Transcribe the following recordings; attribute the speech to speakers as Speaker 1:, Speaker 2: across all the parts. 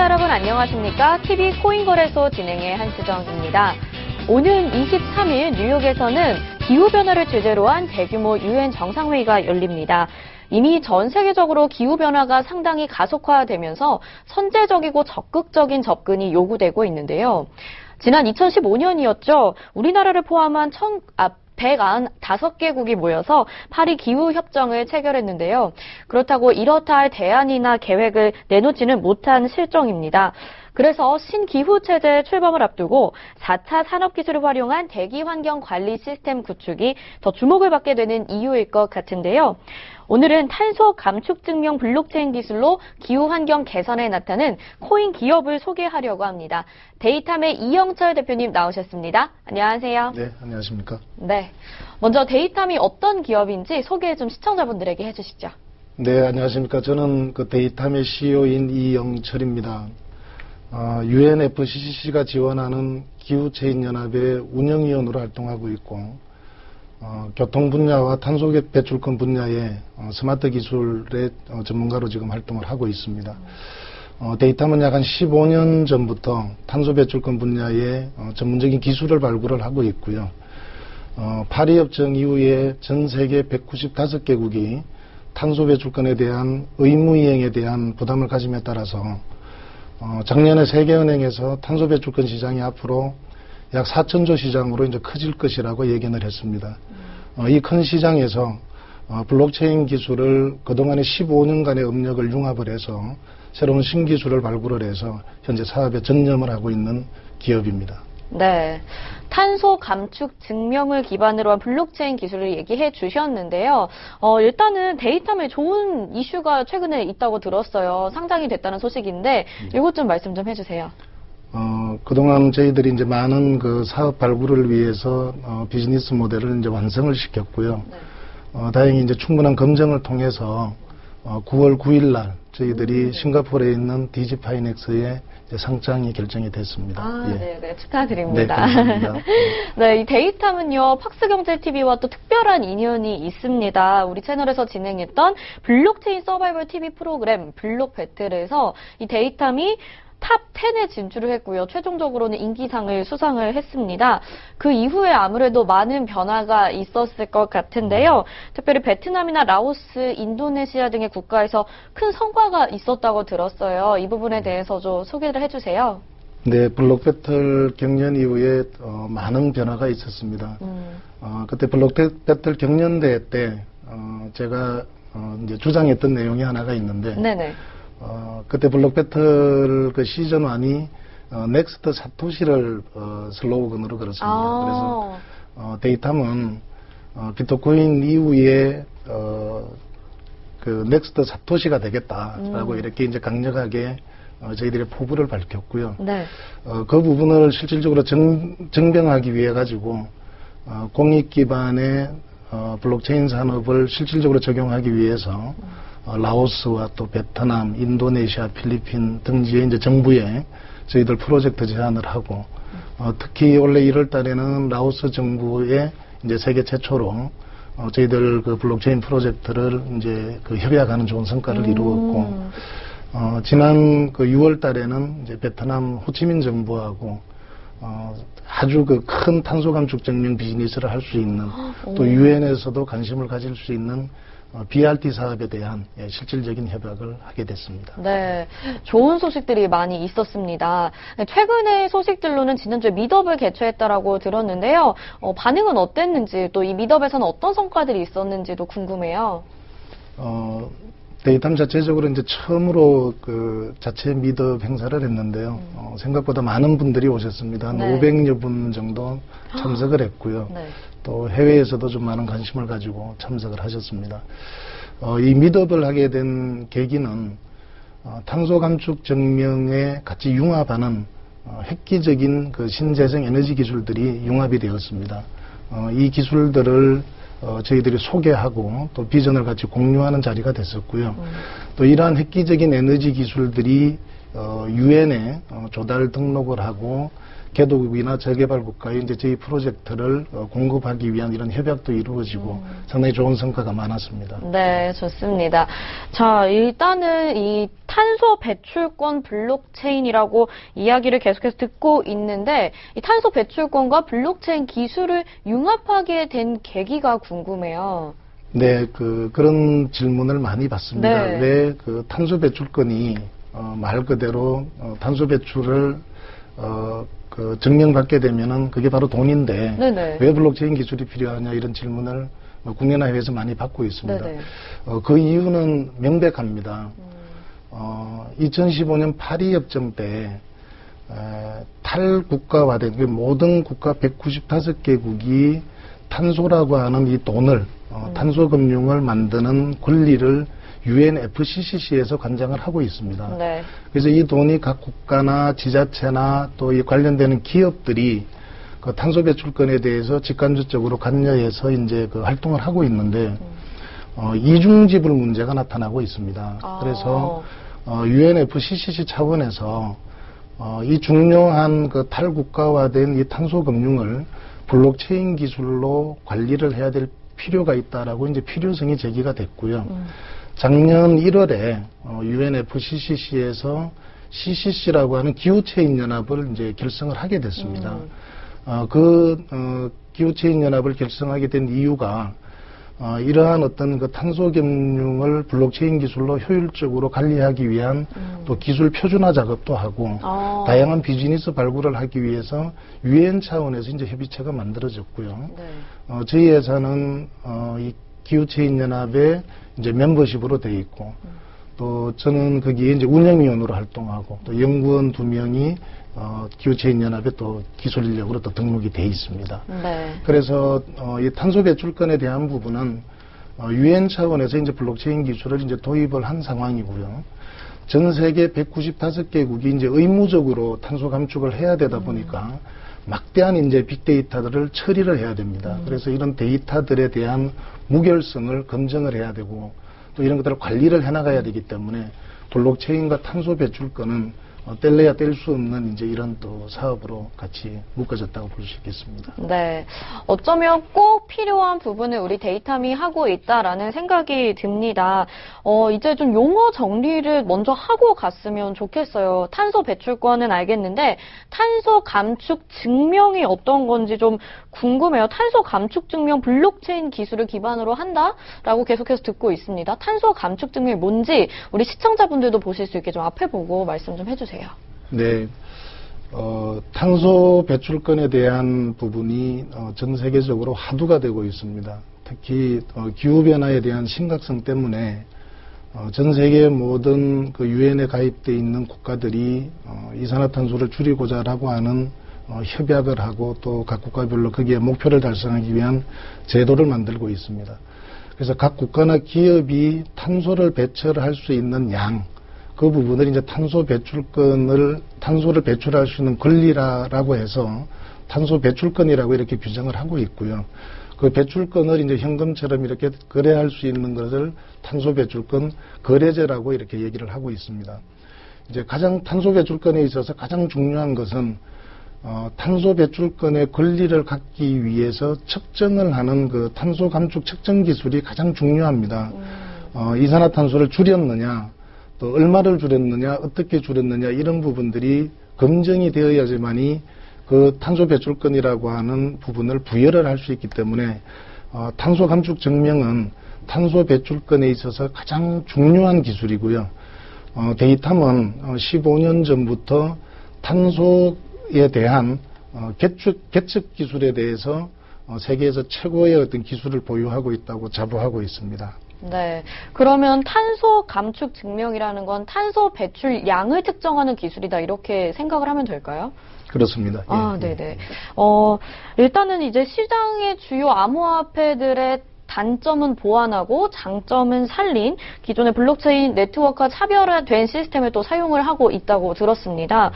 Speaker 1: 시청자 여러분 안녕하십니까? TV코인거래소 진행의 한수정입니다. 오는 23일 뉴욕에서는 기후변화를 주제로 한 대규모 UN 정상회의가 열립니다. 이미 전 세계적으로 기후변화가 상당히 가속화되면서 선제적이고 적극적인 접근이 요구되고 있는데요. 지난 2015년이었죠. 우리나라를 포함한 195개국이 모여서 파리 기후협정을 체결했는데요. 그렇다고 이렇다 할 대안이나 계획을 내놓지는 못한 실정입니다. 그래서 신기후체제 출범을 앞두고 4차 산업기술을 활용한 대기환경관리 시스템 구축이 더 주목을 받게 되는 이유일 것 같은데요. 오늘은 탄소 감축 증명 블록체인 기술로 기후환경 개선에 나타낸 코인 기업을 소개하려고 합니다. 데이탐의 이영철 대표님 나오셨습니다. 안녕하세요.
Speaker 2: 네, 안녕하십니까.
Speaker 1: 네, 먼저 데이탐이 어떤 기업인지 소개 좀 시청자분들에게 해주시죠.
Speaker 2: 네, 안녕하십니까. 저는 데이탐의 CEO인 이영철입니다. UNFCCC가 지원하는 기후체인연합의 운영위원으로 활동하고 있고 교통 분야와 탄소 배출권 분야의 스마트 기술의 전문가로 지금 활동을 하고 있습니다. 데이탐은 약 한 15년 전부터 탄소 배출권 분야의 전문적인 기술을 발굴을 하고 있고요. 파리 협정 이후에 전 세계 195개국이 탄소 배출권에 대한 의무 이행에 대한 부담을 가짐에 따라서 작년에 세계은행에서 탄소 배출권 시장이 앞으로 약 4천조 시장으로 이제 커질 것이라고 예견을 했습니다. 이 큰 시장에서 블록체인 기술을 그동안의 15년간의 업력을 융합을 해서 새로운 신기술을 발굴을 해서 현재 사업에 전념을 하고 있는 기업입니다.
Speaker 1: 네, 탄소 감축 증명을 기반으로 한 블록체인 기술을 얘기해 주셨는데요. 일단은 데이탐에 좋은 이슈가 최근에 있다고 들었어요. 상장이 됐다는 소식인데 이것 좀 말씀 좀 해주세요.
Speaker 2: 그동안 저희들이 이제 많은 사업 발굴을 위해서 비즈니스 모델을 이제 완성을 시켰고요. 네. 다행히 이제 충분한 검증을 통해서 9월 9일 날 저희들이 싱가포르에 있는 디지파이넥스에 상장이 결정이 됐습니다.
Speaker 1: 예. 네, 축하드립니다.
Speaker 2: 네, 감사합니다.
Speaker 1: 네, 이 데이탐은요, 팍스경제TV와 또 특별한 인연이 있습니다. 우리 채널에서 진행했던 블록체인 서바이벌 TV 프로그램 블록배틀에서 이 데이탐이 탑 10에 진출을 했고요. 최종적으로는 인기상을 수상을 했습니다. 그 이후에 아무래도 많은 변화가 있었을 것 같은데요. 특별히 베트남이나 라오스, 인도네시아 등의 국가에서 큰 성과가 있었다고 들었어요. 이 부분에 대해서 좀 소개를 해주세요.
Speaker 2: 네, 블록배틀 경연 이후에 많은 변화가 있었습니다. 그때 블록배틀 경연대회 때 제가 이제 주장했던 내용이 하나가 있는데
Speaker 1: 네네.
Speaker 2: 그때 블록배틀 시즌 1이 넥스트 사토시를 슬로건으로 걸었습니다. 그래서 데이탐은 비트코인 이후에 넥스트 사토시가 되겠다라고 이렇게 이제 강력하게 저희들의 포부를 밝혔고요.
Speaker 1: 네.
Speaker 2: 그 부분을 실질적으로 증명하기 위해 가지고 공익 기반의 블록체인 산업을 실질적으로 적용하기 위해서 라오스와 또 베트남, 인도네시아, 필리핀 등지의 이제 정부에 저희들 프로젝트 제안을 하고 특히 올해 1월 달에는 라오스 정부에 이제 세계 최초로 저희들 블록체인 프로젝트를 이제 협약하는 좋은 성과를 이루었고 지난 6월 달에는 이제 베트남 호치민 정부하고 아주 큰 탄소 감축 증명 비즈니스를 할 수 있는 또 유엔에서도 관심을 가질 수 있는 BRT 사업에 대한 실질적인 협약을 하게 됐습니다.
Speaker 1: 네, 좋은 소식들이 많이 있었습니다. 최근의 소식들로는 지난주에 미덥을 개최했다라고 들었는데요. 반응은 어땠는지 또 이 미덥에서는 어떤 성과들이 있었는지도 궁금해요.
Speaker 2: 데이탐 자체적으로 이제 처음으로 자체 미덥 행사를 했는데요. 생각보다 많은 분들이 오셨습니다. 한 500여 분 정도 참석을 했고요. 네. 또 해외에서도 좀 많은 관심을 가지고 참석을 하셨습니다. 이 미덥을 하게 된 계기는 탄소 감축 증명에 같이 융합하는 획기적인 신재생 에너지 기술들이 융합이 되었습니다. 이 기술들을 저희들이 소개하고 또 비전을 같이 공유하는 자리가 됐었고요. 또 이러한 획기적인 에너지 기술들이 유엔에 조달 등록을 하고 개도국이나 저개발 국가에 이제 저희 프로젝트를 공급하기 위한 이런 협약도 이루어지고 상당히 좋은 성과가 많았습니다.
Speaker 1: 네, 좋습니다. 자, 일단은 이 탄소 배출권 블록체인이라고 이야기를 계속해서 듣고 있는데 이 탄소 배출권과 블록체인 기술을 융합하게 된 계기가 궁금해요.
Speaker 2: 네, 그런 질문을 많이 받습니다.
Speaker 1: 네.
Speaker 2: 왜 그 탄소 배출권이 말 그대로 탄소 배출을 증명받게 되면은 그게 바로 돈인데
Speaker 1: 네네.
Speaker 2: 왜 블록체인 기술이 필요하냐 이런 질문을 국내나 해외에서 많이 받고 있습니다.
Speaker 1: 네네.
Speaker 2: 그 이유는 명백합니다. 2015년 파리 협정 때 탈국가화된 모든 국가 195개국이 탄소라고 하는 이 돈을 탄소 금융을 만드는 권리를 UNFCCC에서 관장을 하고 있습니다.
Speaker 1: 네.
Speaker 2: 그래서 이 돈이 각 국가나 지자체나 또 이 관련되는 기업들이 그 탄소 배출권에 대해서 직간접적으로 관여해서 이제 그 활동을 하고 있는데 이중 지불 문제가 나타나고 있습니다.
Speaker 1: 아.
Speaker 2: 그래서 UNFCCC 차원에서 이 중요한 그 탈국가화된 이 탄소 금융을 블록체인 기술로 관리를 해야 될 필요가 있다라고 이제 필요성이 제기가 됐고요. 작년 1월에 UNFCCC에서 CCC라고 하는 기후체인 연합을 이제 결성을 하게 됐습니다. 기후체인 연합을 결성하게 된 이유가 이러한 어떤 그 탄소 금융을 블록체인 기술로 효율적으로 관리하기 위한 또 기술 표준화 작업도 하고 다양한 비즈니스 발굴을 하기 위해서 유엔 차원에서 이제 협의체가 만들어졌고요.
Speaker 1: 네.
Speaker 2: 저희 회사는 이 기후체인 연합에 이제 멤버십으로 돼 있고 또 저는 거기에 이제 운영위원으로 활동하고 또 연구원 2명이 기후체인 연합에 또 기술 인력으로 또 등록이 돼 있습니다.
Speaker 1: 네.
Speaker 2: 그래서 이 탄소 배출권에 대한 부분은 유엔 차원에서 이제 블록체인 기술을 이제 도입을 한 상황이고요. 전 세계 195개국이 이제 의무적으로 탄소 감축을 해야 되다 보니까 막대한 이제 빅데이터들을 처리를 해야 됩니다. 그래서 이런 데이터들에 대한 무결성을 검증을 해야 되고 또 이런 것들을 관리를 해나가야 되기 때문에 블록체인과 탄소 배출권은 뗄래야 뗄 수 없는 이제 이런 또 사업으로 같이 묶어졌다고 볼 수 있겠습니다.
Speaker 1: 네. 어쩌면 꼭 필요한 부분을 우리 데이터미 하고 있다라는 생각이 듭니다. 이제 좀 용어 정리를 먼저 하고 갔으면 좋겠어요. 탄소 배출권은 알겠는데 탄소 감축 증명이 어떤 건지 좀 궁금해요. 탄소 감축 증명 블록체인 기술을 기반으로 한다라고 계속해서 듣고 있습니다. 탄소 감축 증명이 뭔지 우리 시청자분들도 보실 수 있게 좀 앞에 보고 말씀 좀 해주세요.
Speaker 2: 네. 탄소 배출권에 대한 부분이 전 세계적으로 화두가 되고 있습니다. 특히 기후변화에 대한 심각성 때문에 전 세계 모든 그 유엔에 가입되어 있는 국가들이 이산화탄소를 줄이고자라고 하는 협약을 하고 또 각 국가별로 거기에 목표를 달성하기 위한 제도를 만들고 있습니다. 그래서 각 국가나 기업이 탄소를 배출할 수 있는 양, 그 부분을 이제 탄소를 배출할 수 있는 권리라고 해서 탄소 배출권이라고 이렇게 규정을 하고 있고요. 그 배출권을 이제 현금처럼 이렇게 거래할 수 있는 것을 탄소 배출권 거래제라고 이렇게 얘기를 하고 있습니다. 이제 탄소 배출권에 있어서 가장 중요한 것은 탄소 배출권의 권리를 갖기 위해서 측정을 하는 그 탄소 감축 측정 기술이 가장 중요합니다. 이산화탄소를 줄였느냐, 또 얼마를 줄였느냐, 어떻게 줄였느냐 이런 부분들이 검증이 되어야지만이 그 탄소 배출권이라고 하는 부분을 부여를 할 수 있기 때문에 탄소 감축 증명은 탄소 배출권에 있어서 가장 중요한 기술이고요. 데이터는 15년 전부터 탄소에 대한 계측 기술에 대해서 세계에서 최고의 어떤 기술을 보유하고 있다고 자부하고 있습니다.
Speaker 1: 네. 그러면 탄소 감축 증명이라는 건 탄소 배출 양을 특정하는 기술이다. 이렇게 생각을 하면 될까요?
Speaker 2: 그렇습니다.
Speaker 1: 아,
Speaker 2: 예.
Speaker 1: 네네. 일단은 이제 시장의 주요 암호화폐들의 단점은 보완하고 장점은 살린 기존의 블록체인 네트워크와 차별화된 시스템을 또 사용을 하고 있다고 들었습니다.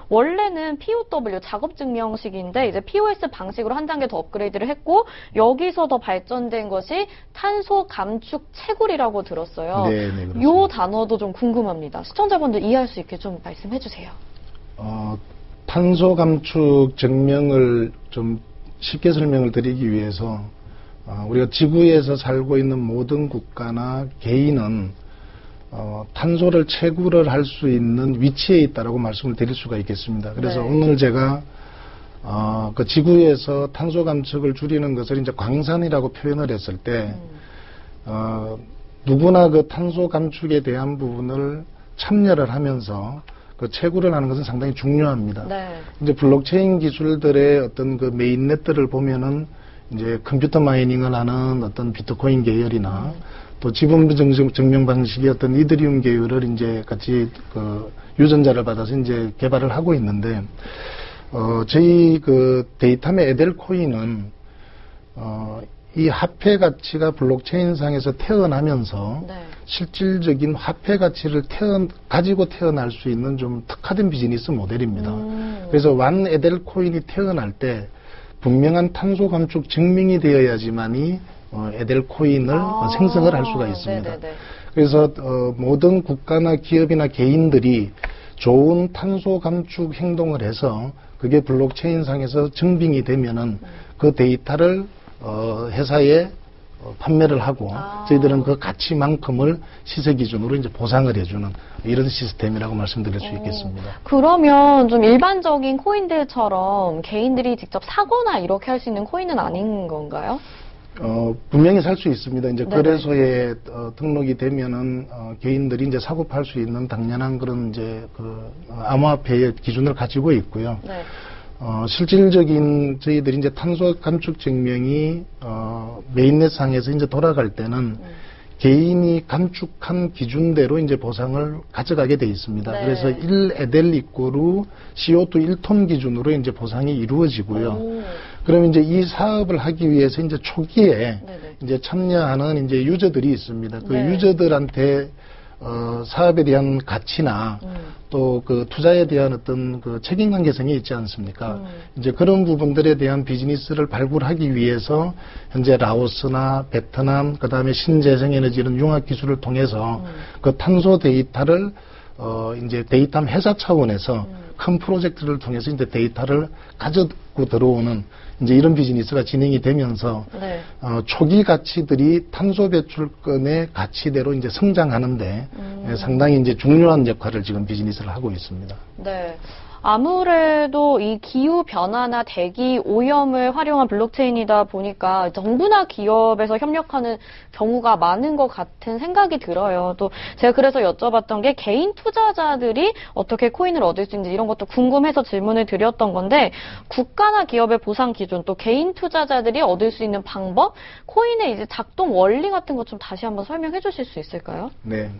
Speaker 1: 원래는 POW 작업증명식인데 이제 POS 방식으로 한 단계 더 업그레이드를 했고 여기서 더 발전된 것이 탄소 감축 채굴이라고 들었어요.
Speaker 2: 네, 그렇습니다.
Speaker 1: 이 단어도 좀 궁금합니다. 시청자분들 이해할 수 있게 좀 말씀해 주세요.
Speaker 2: 탄소 감축 증명을 좀 쉽게 설명을 드리기 위해서 우리가 지구에서 살고 있는 모든 국가나 개인은 탄소를 채굴을 할 수 있는 위치에 있다라고 말씀을 드릴 수가 있겠습니다. 그래서
Speaker 1: 네.
Speaker 2: 오늘 제가 그 지구에서 탄소 감축을 줄이는 것을 이제 광산이라고 표현을 했을 때 누구나 그 탄소 감축에 대한 부분을 참여를 하면서 그 채굴을 하는 것은 상당히 중요합니다.
Speaker 1: 네.
Speaker 2: 이제 블록체인 기술들의 어떤 그 메인넷들을 보면은 이제 컴퓨터 마이닝을 하는 어떤 비트코인 계열이나 또 지분 증명 방식의 어떤 이더리움 계열을 이제 같이 그 유전자를 받아서 이제 개발을 하고 있는데, 저희 그 데이터의 에델코인은 이 화폐 가치가 블록체인상에서 태어나면서
Speaker 1: 네.
Speaker 2: 실질적인 화폐 가치를 가지고 태어날 수 있는 좀 특화된 비즈니스 모델입니다. 그래서 완 에델코인이 태어날 때 분명한 탄소 감축 증명이 되어야지만이 에델코인을 생성을 할 수가 있습니다.
Speaker 1: 네네네.
Speaker 2: 그래서 모든 국가나 기업이나 개인들이 좋은 탄소 감축 행동을 해서 그게 블록체인상에서 증빙이 되면은 그 데이터를 회사에 판매를 하고 저희들은 그 가치만큼을 시세 기준으로 이제 보상을 해주는 이런 시스템이라고 말씀드릴 수 있겠습니다.
Speaker 1: 그러면 좀 일반적인 코인들처럼 개인들이 직접 사거나 이렇게 할 수 있는 코인은 아닌 건가요?
Speaker 2: 분명히 살 수 있습니다. 이제
Speaker 1: 네네.
Speaker 2: 거래소에 등록이 되면은 개인들이 이제 사고 팔 수 있는 당연한 그런 이제 그 암호화폐의 기준을 가지고 있고요.
Speaker 1: 네.
Speaker 2: 실질적인 저희들이 이제 탄소 감축 증명이 메인넷 상에서 이제 돌아갈 때는 개인이 감축한 기준대로 이제 보상을 가져가게 돼 있습니다.
Speaker 1: 네.
Speaker 2: 그래서 1에델 이꼬르 CO2 1톤 기준으로 이제 보상이 이루어지고요. 그럼 이제 이 사업을 하기 위해서 이제 초기에
Speaker 1: 네네.
Speaker 2: 이제 참여하는 이제 유저들이 있습니다. 그
Speaker 1: 네.
Speaker 2: 유저들한테 사업에 대한 가치나 또 그 투자에 대한 어떤 그 책임관계성이 있지 않습니까? 이제 그런 부분들에 대한 비즈니스를 발굴하기 위해서 현재 라오스나 베트남, 그 다음에 신재생에너지 이런 융합 기술을 통해서 그 탄소 데이터를 이제 데이터 회사 차원에서 큰 프로젝트를 통해서 이제 데이터를 가지고 들어오는 이제 이런 비즈니스가 진행이 되면서
Speaker 1: 네.
Speaker 2: 초기 가치들이 탄소 배출권의 가치대로 이제 성장하는데 상당히 이제 중요한 역할을 지금 비즈니스를 하고 있습니다.
Speaker 1: 네. 아무래도 이 기후 변화나 대기 오염을 활용한 블록체인이다 보니까 정부나 기업에서 협력하는 경우가 많은 것 같은 생각이 들어요. 또 제가 그래서 여쭤봤던 게 개인 투자자들이 어떻게 코인을 얻을 수 있는지 이런 것도 궁금해서 질문을 드렸던 건데 국가나 기업의 보상 기준 또 개인 투자자들이 얻을 수 있는 방법, 코인의 이제 작동 원리 같은 것 좀 다시 한번 설명해 주실 수 있을까요?
Speaker 2: 네.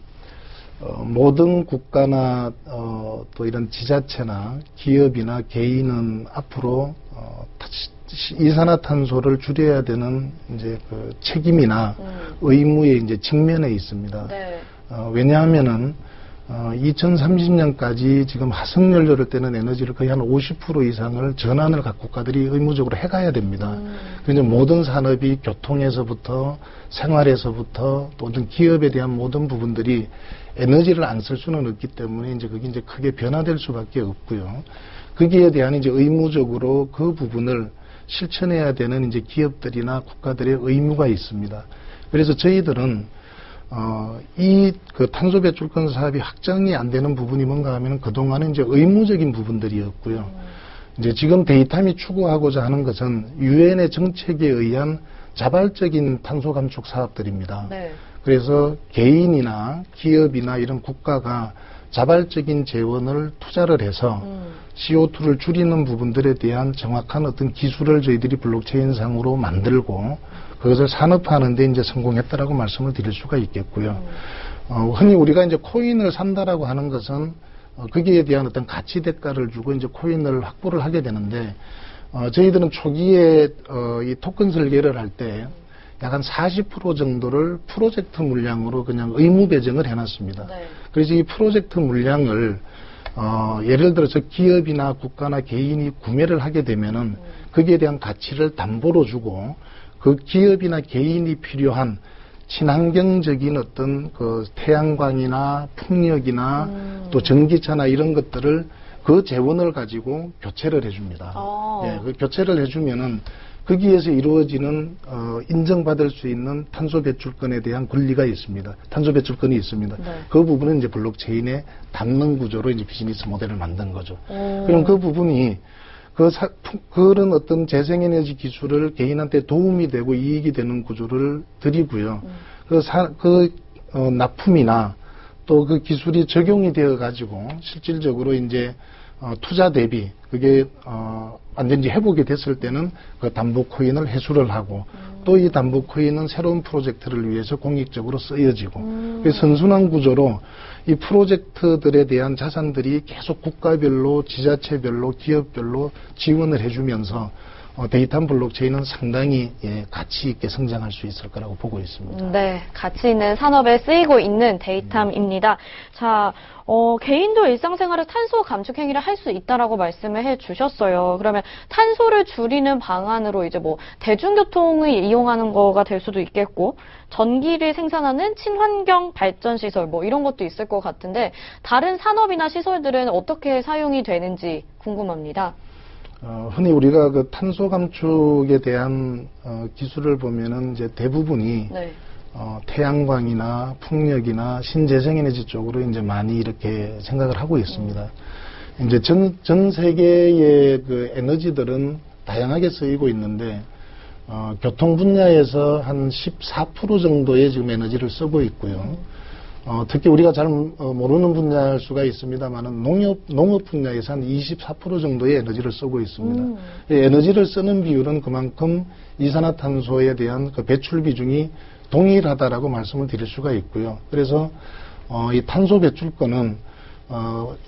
Speaker 2: 모든 국가나 또 이런 지자체나 기업이나 개인은 앞으로 이산화탄소를 줄여야 되는 이제 그 책임이나 의무에 이제 직면해 있습니다.
Speaker 1: 네.
Speaker 2: 왜냐하면은 2030년까지 지금 화석연료를 떼는 에너지를 거의 한 50% 이상을 전환을 각 국가들이 의무적으로 해가야 됩니다. 그래서 모든 산업이 교통에서부터 생활에서부터 또 어떤 기업에 대한 모든 부분들이 에너지를 안 쓸 수는 없기 때문에 이제 그게 이제 크게 변화될 수밖에 없고요. 거기에 대한 이제 의무적으로 그 부분을 실천해야 되는 이제 기업들이나 국가들의 의무가 있습니다. 그래서 저희들은 이 그 탄소 배출권 사업이 확정이 안 되는 부분이 뭔가 하면은 그동안은 이제 의무적인 부분들이었고요. 이제 지금 데이터미 추구하고자 하는 것은 유엔의 정책에 의한 자발적인 탄소 감축 사업들입니다.
Speaker 1: 네.
Speaker 2: 그래서 개인이나 기업이나 이런 국가가 자발적인 재원을 투자를 해서 CO2를 줄이는 부분들에 대한 정확한 어떤 기술을 저희들이 블록체인상으로 만들고 그것을 산업화하는 데 이제 성공했다라고 말씀을 드릴 수가 있겠고요. 흔히 우리가 이제 코인을 산다라고 하는 것은 거기에 대한 어떤 가치 대가를 주고 이제 코인을 확보를 하게 되는데 저희들은 초기에 이 토큰 설계를 할 때 약 한 40% 정도를 프로젝트 물량으로 그냥 의무 배정을 해놨습니다.
Speaker 1: 네.
Speaker 2: 그래서 이 프로젝트 물량을 예를 들어서 기업이나 국가나 개인이 구매를 하게 되면은 거기에 대한 가치를 담보로 주고 그 기업이나 개인이 필요한 친환경적인 어떤 그 태양광이나 풍력이나 또 전기차나 이런 것들을 그 재원을 가지고 교체를 해줍니다.
Speaker 1: 아.
Speaker 2: 예, 그 교체를 해주면은 거기에서 이루어지는 인정받을 수 있는 탄소 배출권에 대한 권리가 있습니다. 탄소 배출권이 있습니다.
Speaker 1: 네.
Speaker 2: 그 부분은 이제 블록체인에 담는 구조로 이제 비즈니스 모델을 만든 거죠.
Speaker 1: 오.
Speaker 2: 그럼 그 부분이 그런 어떤 재생에너지 기술을 개인한테 도움이 되고 이익이 되는 구조를 드리고요. 납품이나 또 그 기술이 적용이 되어 가지고 실질적으로 이제 투자 대비 그게 완전히 회복이 됐을 때는 그 담보 코인을 회수를 하고 또 이 담보 코인은 새로운 프로젝트를 위해서 공익적으로 쓰여지고 그 선순환 구조로 이 프로젝트들에 대한 자산들이 계속 국가별로 지자체별로 기업별로 지원을 해주면서 데이터 블록체인은 상당히 가치 있게 성장할 수 있을 거라고 보고 있습니다.
Speaker 1: 네, 가치 있는 산업에 쓰이고 있는 데이터입니다. 자, 개인도 일상생활에 탄소 감축 행위를 할 수 있다라고 말씀을 해주셨어요. 그러면 탄소를 줄이는 방안으로 이제 뭐 대중교통을 이용하는 거가 될 수도 있겠고, 전기를 생산하는 친환경 발전 시설 뭐 이런 것도 있을 것 같은데 다른 산업이나 시설들은 어떻게 사용이 되는지 궁금합니다.
Speaker 2: 흔히 우리가 그 탄소 감축에 대한 기술을 보면은 이제 대부분이
Speaker 1: 네.
Speaker 2: 태양광이나 풍력이나 신재생에너지 쪽으로 이제 많이 이렇게 생각을 하고 있습니다. 이제 전 세계의 그 에너지들은 다양하게 쓰이고 있는데 교통 분야에서 한 14% 정도의 지금 에너지를 쓰고 있고요. 특히 우리가 잘 모르는 분야일 수가 있습니다만은 농업 분야에서 한 24% 정도의 에너지를 쓰고 있습니다. 에너지를 쓰는 비율은 그만큼 이산화탄소에 대한 그 배출 비중이 동일하다라고 말씀을 드릴 수가 있고요. 그래서 이 탄소 배출권은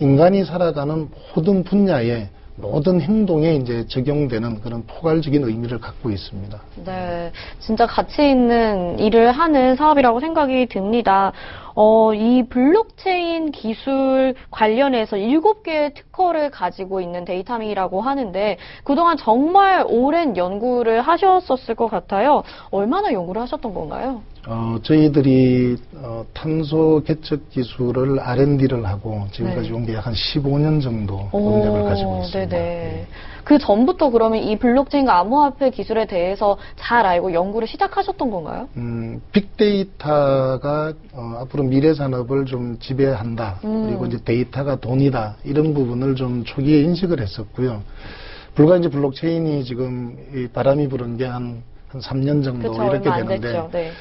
Speaker 2: 인간이 살아가는 모든 분야에 모든 행동에 이제 적용되는 그런 포괄적인 의미를 갖고 있습니다.
Speaker 1: 네, 진짜 가치 있는 일을 하는 사업이라고 생각이 듭니다. 이 블록체인 기술 관련해서 7개의 특허를 가지고 있는 데이터미라고 하는데 그동안 정말 오랜 연구를 하셨었을 것 같아요. 얼마나 연구를 하셨던 건가요?
Speaker 2: 저희들이 탄소 개척 기술을 R&D를 하고 지금까지 온 게 약 한 15년 정도 경력을 가지고 있습니다.
Speaker 1: 네네. 그 전부터 그러면 이 블록체인과 암호화폐 기술에 대해서 잘 알고 연구를 시작하셨던 건가요?
Speaker 2: 빅데이터가 앞으로 미래 산업을 좀 지배한다. 그리고 이제 데이터가 돈이다. 이런 부분을 좀 초기에 인식을 했었고요. 불과 이제 블록체인이 지금 이 바람이 부른 게 한 3년 정도
Speaker 1: 그쵸,
Speaker 2: 이렇게
Speaker 1: 얼마 안
Speaker 2: 되는데
Speaker 1: 됐죠. 네.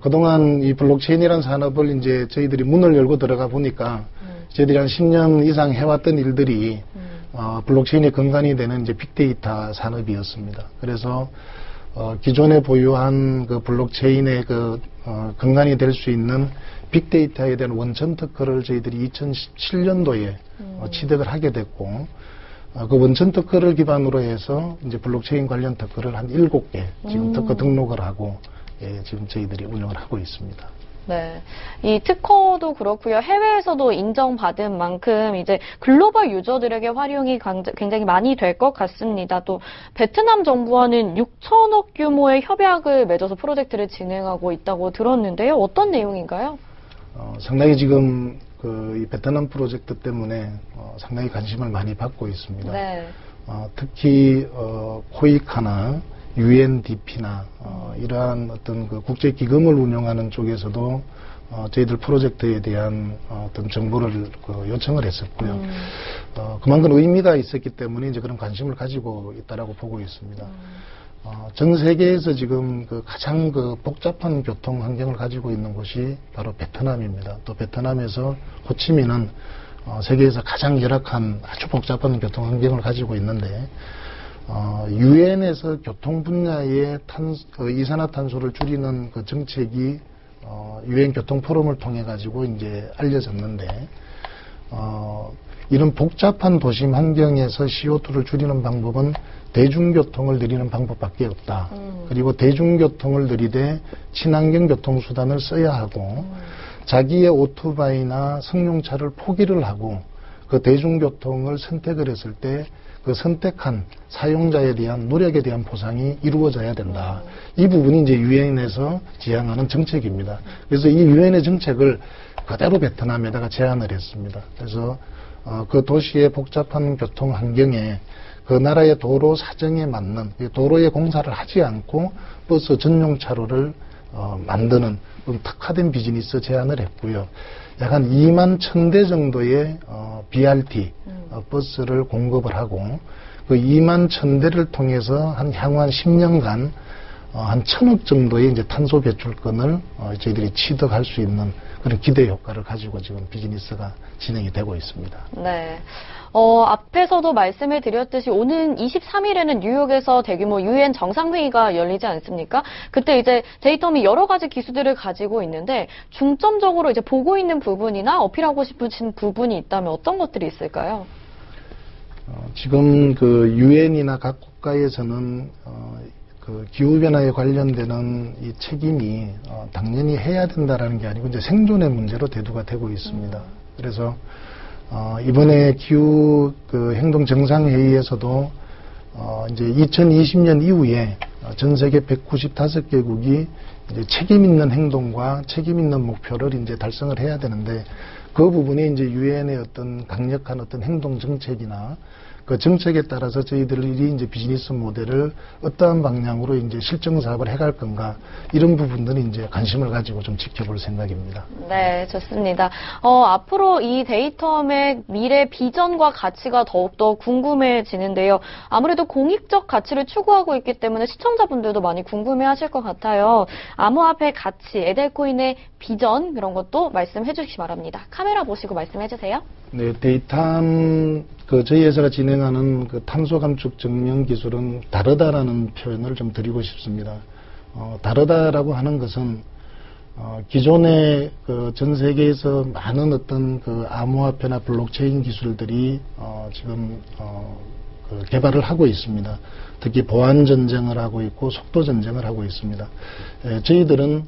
Speaker 2: 그동안 이 블록체인이라는 산업을 이제 저희들이 문을 열고 들어가 보니까 저희들이 한 10년 이상 해왔던 일들이 블록체인의 근간이 되는 이제 빅데이터 산업이었습니다. 그래서 기존에 보유한 그 블록체인의 그 근간이 될 수 있는 빅데이터에 대한 원천 특허를 저희들이 2017년도에 취득을 하게 됐고 그 원천 특허를 기반으로 해서 이제 블록체인 관련 특허를 한 7개 지금 특허 등록을 하고 지금 저희들이 운영을 하고 있습니다.
Speaker 1: 네. 이 특허도 그렇고요. 해외에서도 인정받은 만큼 이제 글로벌 유저들에게 활용이 굉장히 많이 될 것 같습니다. 또 베트남 정부와는 6천억 규모의 협약을 맺어서 프로젝트를 진행하고 있다고 들었는데요. 어떤 내용인가요?
Speaker 2: 상당히 지금 이 베트남 프로젝트 때문에 상당히 관심을 많이 받고 있습니다.
Speaker 1: 네.
Speaker 2: 특히 코이카나 UNDP나 이러한 어떤 그 국제 기금을 운영하는 쪽에서도 저희들 프로젝트에 대한 어떤 정보를 요청을 했었고요. 그만큼 의미가 있었기 때문에 이제 그런 관심을 가지고 있다라고 보고 있습니다. 전 세계에서 지금 가장 복잡한 교통 환경을 가지고 있는 곳이 바로 베트남입니다. 또 베트남에서 호치민은 세계에서 가장 열악한 아주 복잡한 교통 환경을 가지고 있는데 유엔에서 교통 분야의 이산화탄소를 줄이는 그 정책이 유엔 교통 포럼을 통해 가지고 이제 알려졌는데 이런 복잡한 도심 환경에서 CO2를 줄이는 방법은 대중교통을 늘리는 방법밖에 없다. 그리고 대중교통을 늘리되 친환경 교통수단을 써야 하고 자기의 오토바이나 승용차를 포기를 하고 그 대중교통을 선택을 했을 때 그 선택한 사용자에 대한 노력에 대한 보상이 이루어져야 된다. 이 부분이 이제 유엔에서 지향하는 정책입니다. 그래서 이 유엔의 정책을 그대로 베트남에다가 제안을 했습니다. 그래서 그 도시의 복잡한 교통 환경에 그 나라의 도로 사정에 맞는 도로의 공사를 하지 않고 버스 전용 차로를 만드는 특화된 비즈니스 제안을 했고요. 약 한 2만 1,000대 정도의 BRT 버스를 공급을 하고 그 2만 1,000대를 통해서 향후 한 10년간 한 1,000억 정도의 이제 탄소 배출권을 저희들이 취득할 수 있는 그런 기대 효과를 가지고 지금 비즈니스가 진행이 되고 있습니다.
Speaker 1: 네. 앞에서도 말씀을 드렸듯이 오는 23일에는 뉴욕에서 대규모 UN 정상회의가 열리지 않습니까? 그때 이제 데이텀이 여러 가지 기술들을 가지고 있는데 중점적으로 이제 보고 있는 부분이나 어필하고 싶으신 부분이 있다면 어떤 것들이 있을까요?
Speaker 2: 지금 그 유엔이나 각 국가에서는 그 기후변화에 관련되는 이 책임이 당연히 해야 된다라는 게 아니고 이제 생존의 문제로 대두가 되고 있습니다. 그래서 이번에 기후 그 행동 정상회의에서도 이제 2020년 이후에 전 세계 195개국이 이제 책임 있는 행동과 책임 있는 목표를 이제 달성을 해야 되는데 그 부분이 이제 유엔의 어떤 강력한 어떤 행동 정책이나 그 정책에 따라서 저희들이 이제 비즈니스 모델을 어떠한 방향으로 이제 실증 사업을 해갈 건가 이런 부분들은 이제 관심을 가지고 좀 지켜볼 생각입니다.
Speaker 1: 네, 좋습니다. 앞으로 이 데이텀의 미래 비전과 가치가 더욱더 궁금해지는데요. 아무래도 공익적 가치를 추구하고 있기 때문에 시청자분들도 많이 궁금해하실 것 같아요. 암호화폐 가치, 에델코인의 비전 그런 것도 말씀해 주시기 바랍니다. 카메라 보시고 말씀해 주세요.
Speaker 2: 네, 데이텀 저희 회사가 진행하는 그 탄소 감축 증명 기술은 다르다라는 표현을 좀 드리고 싶습니다. 다르다라고 하는 것은 기존에 그 전 세계에서 많은 어떤 그 암호화폐나 블록체인 기술들이 지금 그 개발을 하고 있습니다. 특히 보안 전쟁을 하고 있고 속도 전쟁을 하고 있습니다. 저희들은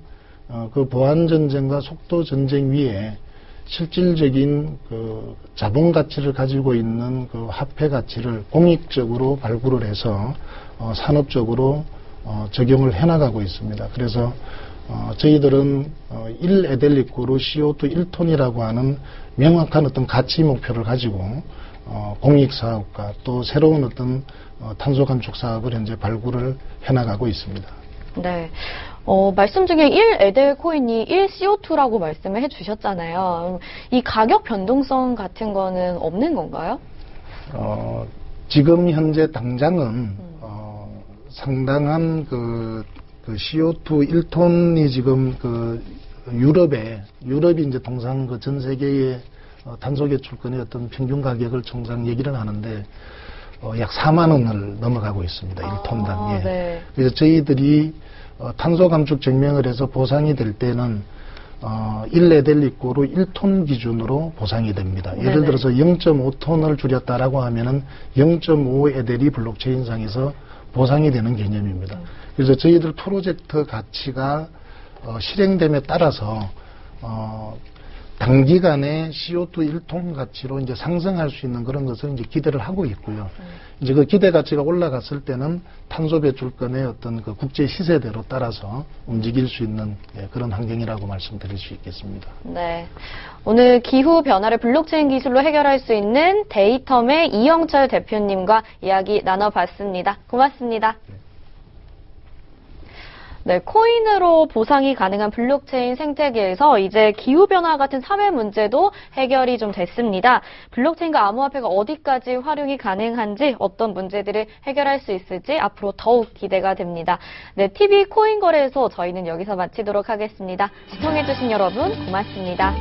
Speaker 2: 그 보안 전쟁과 속도 전쟁 위에 실질적인 그 자본 가치를 가지고 있는 그 화폐 가치를 공익적으로 발굴을 해서 산업적으로 적용을 해나가고 있습니다. 그래서 저희들은 1에델 이꼬르 CO2 1톤이라고 하는 명확한 어떤 가치 목표를 가지고 공익 사업과 또 새로운 어떤 탄소 감축 사업을 현재 발굴을 해나가고 있습니다.
Speaker 1: 네. 말씀 중에 1에델 코인이 1CO2라고 말씀을 해주셨잖아요. 이 가격 변동성 같은 거는 없는 건가요?
Speaker 2: 지금 현재 당장은 상당한 그 CO2 1톤이 지금 유럽이 이제 통상 그 전 세계의 탄소 배출권의 어떤 평균 가격을 통상 얘기를 하는데 약 4만 원을 넘어가고 있습니다. 1톤당. 예.
Speaker 1: 네.
Speaker 2: 그래서 저희들이 탄소 감축 증명을 해서 보상이 될 때는 1에델 이꼬르 1톤 기준으로 보상이 됩니다.
Speaker 1: 네네.
Speaker 2: 예를 들어서 0.5톤을 줄였다라고 하면은 0.5에델이 블록체인상에서 보상이 되는 개념입니다. 그래서 저희들 프로젝트 가치가 실행됨에 따라서 단기간에 CO2 1톤 가치로 이제 상승할 수 있는 그런 것을 이제 기대를 하고 있고요. 이제 그 기대 가치가 올라갔을 때는 탄소 배출권의 어떤 그 국제 시세대로 따라서 움직일 수 있는 그런 환경이라고 말씀드릴 수 있겠습니다.
Speaker 1: 네. 오늘 기후 변화를 블록체인 기술로 해결할 수 있는 데이텀의 이영철 대표님과 이야기 나눠봤습니다. 고맙습니다. 네, 코인으로 보상이 가능한 블록체인 생태계에서 이제 기후변화 같은 사회 문제도 해결이 좀 됐습니다. 블록체인과 암호화폐가 어디까지 활용이 가능한지 어떤 문제들을 해결할 수 있을지 앞으로 더욱 기대가 됩니다. 네, TV 코인 거래소 저희는 여기서 마치도록 하겠습니다. 시청해주신 여러분 고맙습니다.